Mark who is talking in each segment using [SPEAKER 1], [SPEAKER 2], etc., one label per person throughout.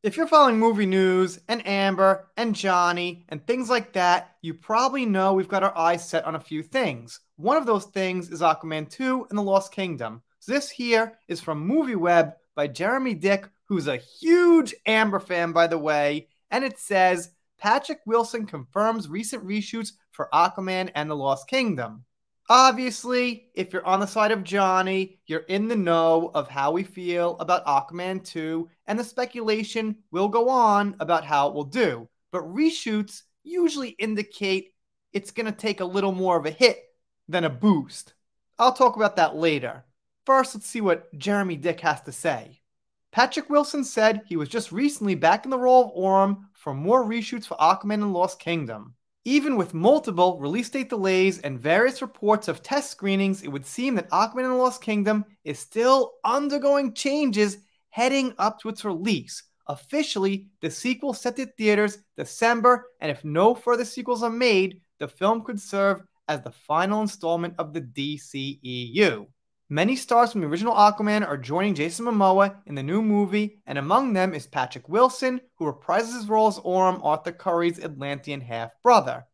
[SPEAKER 1] If you're following movie news and Amber and Johnny and things like that, you probably know we've got our eyes set on a few things. One of those things is Aquaman 2 and the Lost Kingdom. So this here is from MovieWeb by Jeremy Dick, who's a huge Amber fan, by the way, and it says Patrick Wilson confirms recent reshoots for Aquaman and the Lost Kingdom. Obviously, if you're on the side of Johnny, you're in the know of how we feel about Aquaman 2, and the speculation will go on about how it will do. But reshoots usually indicate it's going to take a little more of a hit than a boost. I'll talk about that later. First, let's see what Jeremy Dick has to say. Patrick Wilson said he was just recently back in the role of Orm for more reshoots for Aquaman and Lost Kingdom. Even with multiple release date delays and various reports of test screenings, it would seem that Aquaman and the Lost Kingdom is still undergoing changes heading up to its release. Officially, the sequel set to theaters December, and if no further sequels are made, the film could serve as the final installment of the DCEU. Many stars from the original Aquaman are joining Jason Momoa in the new movie, and among them is Patrick Wilson, who reprises his role as Orm, Arthur Curry's Atlantean half-brother.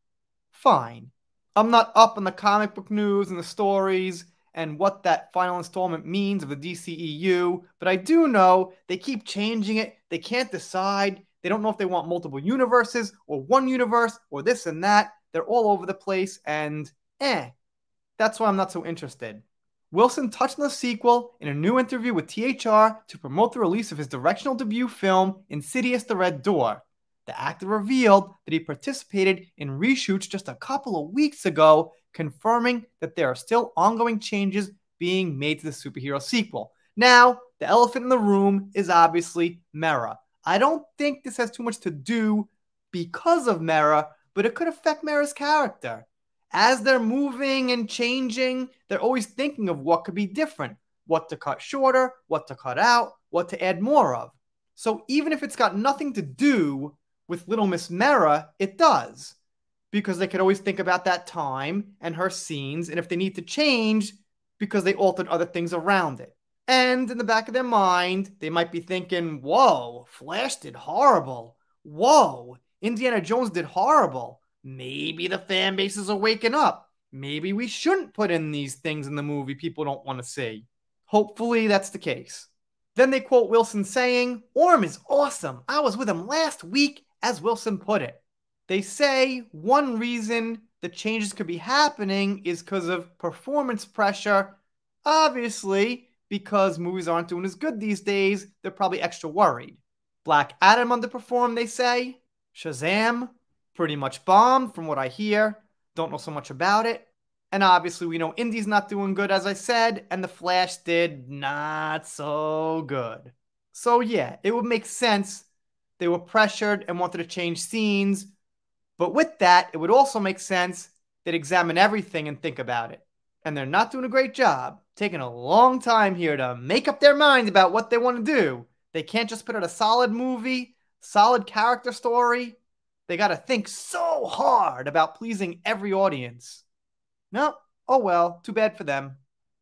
[SPEAKER 1] Fine. I'm not up on the comic book news and the stories and what that final installment means of the DCEU, but I do know they keep changing it. They can't decide. They don't know if they want multiple universes or one universe or this and that. They're all over the place, and that's why I'm not so interested. Wilson touched on the sequel in a new interview with THR to promote the release of his directorial debut film, Insidious: The Red Door. The actor revealed that he participated in reshoots just a couple of weeks ago, confirming that there are still ongoing changes being made to the superhero sequel. Now, the elephant in the room is obviously Mera. I don't think this has too much to do because of Mera, but it could affect Mera's character. As they're moving and changing, they're always thinking of what could be different, what to cut shorter, what to cut out, what to add more of. So even if it's got nothing to do with Little Miss Mera, it does. Because they could always think about that time and her scenes, and if they need to change, because they altered other things around it. And in the back of their mind, they might be thinking, whoa, Flash did horrible. Whoa, Indiana Jones did horrible. Maybe the fan bases are waking up. Maybe we shouldn't put in these things in the movie people don't want to see. Hopefully that's the case. Then they quote Wilson saying, Orm is awesome. I was with him last week, as Wilson put it. They say one reason the changes could be happening is because of performance pressure. Obviously, because movies aren't doing as good these days, they're probably extra worried. Black Adam underperformed, they say. Shazam pretty much bombed from what I hear. Don't know so much about it. And obviously we know Indy's not doing good, as I said, and The Flash did not so good. So yeah, it would make sense they were pressured and wanted to change scenes. But with that, it would also make sense they'd examine everything and think about it. And they're not doing a great job, taking a long time here to make up their minds about what they want to do. They can't just put out a solid movie, solid character story. They got to think so hard about pleasing every audience. No, oh well, too bad for them.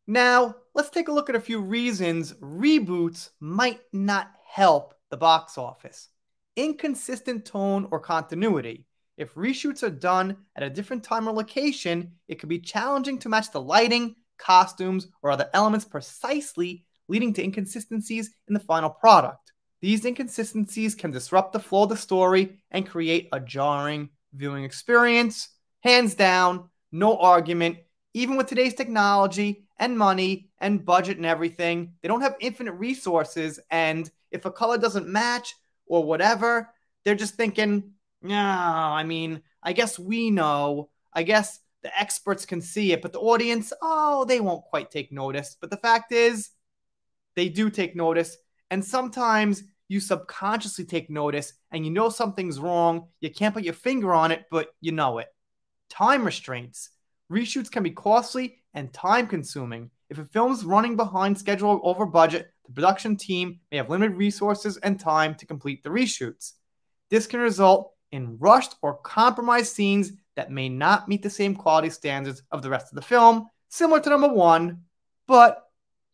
[SPEAKER 1] Now, let's take a look at a few reasons reboots might not help the box office. Inconsistent tone or continuity. If reshoots are done at a different time or location, it could be challenging to match the lighting, costumes, or other elements precisely, leading to inconsistencies in the final product. These inconsistencies can disrupt the flow of the story and create a jarring viewing experience. Hands down, no argument. Even with today's technology and money and budget and everything, they don't have infinite resources, and if a color doesn't match or whatever, they're just thinking, no, I mean, I guess we know. I guess the experts can see it, but the audience, oh, they won't quite take notice. But the fact is, they do take notice. And sometimes you subconsciously take notice and you know something's wrong. You can't put your finger on it, but you know it. Time restraints. Reshoots can be costly and time-consuming. If a film's running behind schedule or over budget, the production team may have limited resources and time to complete the reshoots. This can result in rushed or compromised scenes that may not meet the same quality standards of the rest of the film, similar to number one, but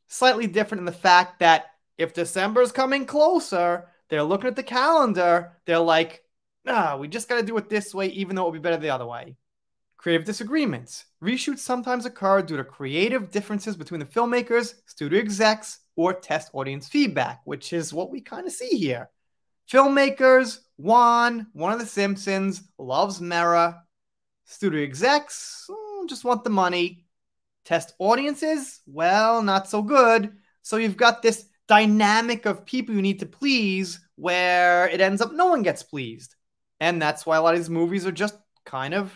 [SPEAKER 1] slightly different in the fact that if December is coming closer, They're looking at the calendar. They're like, we just got to do it this way, even though it would be better the other way. Creative disagreements. Reshoots sometimes occur due to creative differences between the filmmakers, studio execs, or test audience feedback, which is what we kind of see here. Filmmakers, Juan, one of the Simpsons, loves Mera. Studio execs just want the money. Test audiences, well, not so good. So you've got this dynamic of people you need to please where it ends up no one gets pleased. And that's why a lot of these movies are just kind of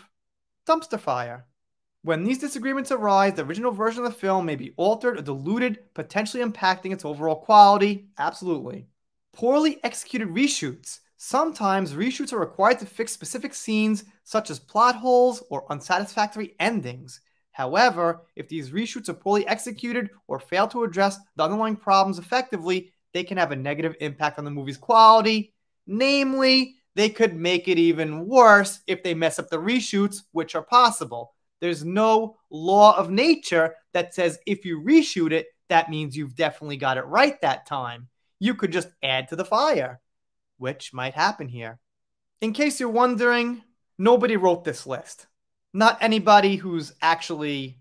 [SPEAKER 1] dumpster fire. When these disagreements arise, the original version of the film may be altered or diluted, potentially impacting its overall quality. Absolutely. Poorly executed reshoots. Sometimes reshoots are required to fix specific scenes, such as plot holes or unsatisfactory endings. However, if these reshoots are poorly executed or fail to address the underlying problems effectively, they can have a negative impact on the movie's quality. Namely, they could make it even worse if they mess up the reshoots, which are possible. There's no law of nature that says if you reshoot it, that means you've definitely got it right that time. You could just add to the fire, which might happen here. In case you're wondering, nobody wrote this list. Not anybody who's actually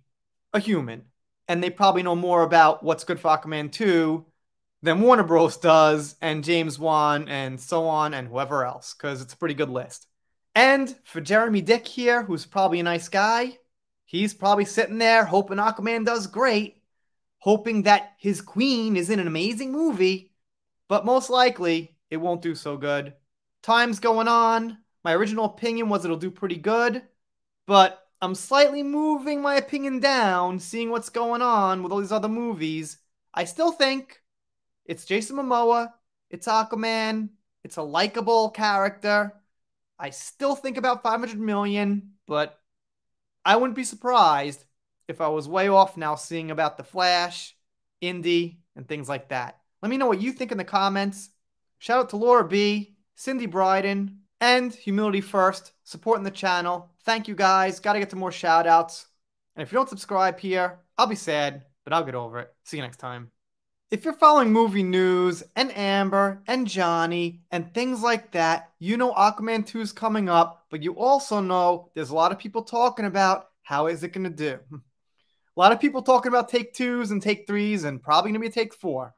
[SPEAKER 1] a human. And they probably know more about what's good for Aquaman 2 than Warner Bros. Does, and James Wan, and so on, and whoever else, because it's a pretty good list. And for Jeremy Dick here, who's probably a nice guy, he's probably sitting there hoping Aquaman does great, hoping that his queen is in an amazing movie, but most likely it won't do so good. Time's going on. My original opinion was it'll do pretty good, but I'm slightly moving my opinion down, seeing what's going on with all these other movies. I still think it's Jason Momoa, it's Aquaman, it's a likable character. I still think about 500 million, but I wouldn't be surprised if I was way off now seeing about The Flash, Indy, and things like that. Let me know what you think in the comments. Shout out to Laura B, Cindy Bryden, and Humility First, supporting the channel. Thank you guys. Got to get to more shout outs. And if you don't subscribe here, I'll be sad, but I'll get over it. See you next time. If you're following movie news and Amber and Johnny and things like that, you know Aquaman 2 is coming up, but you also know there's a lot of people talking about how is it going to do. A lot of people talking about take 2s and take 3s and probably going to be a take 4.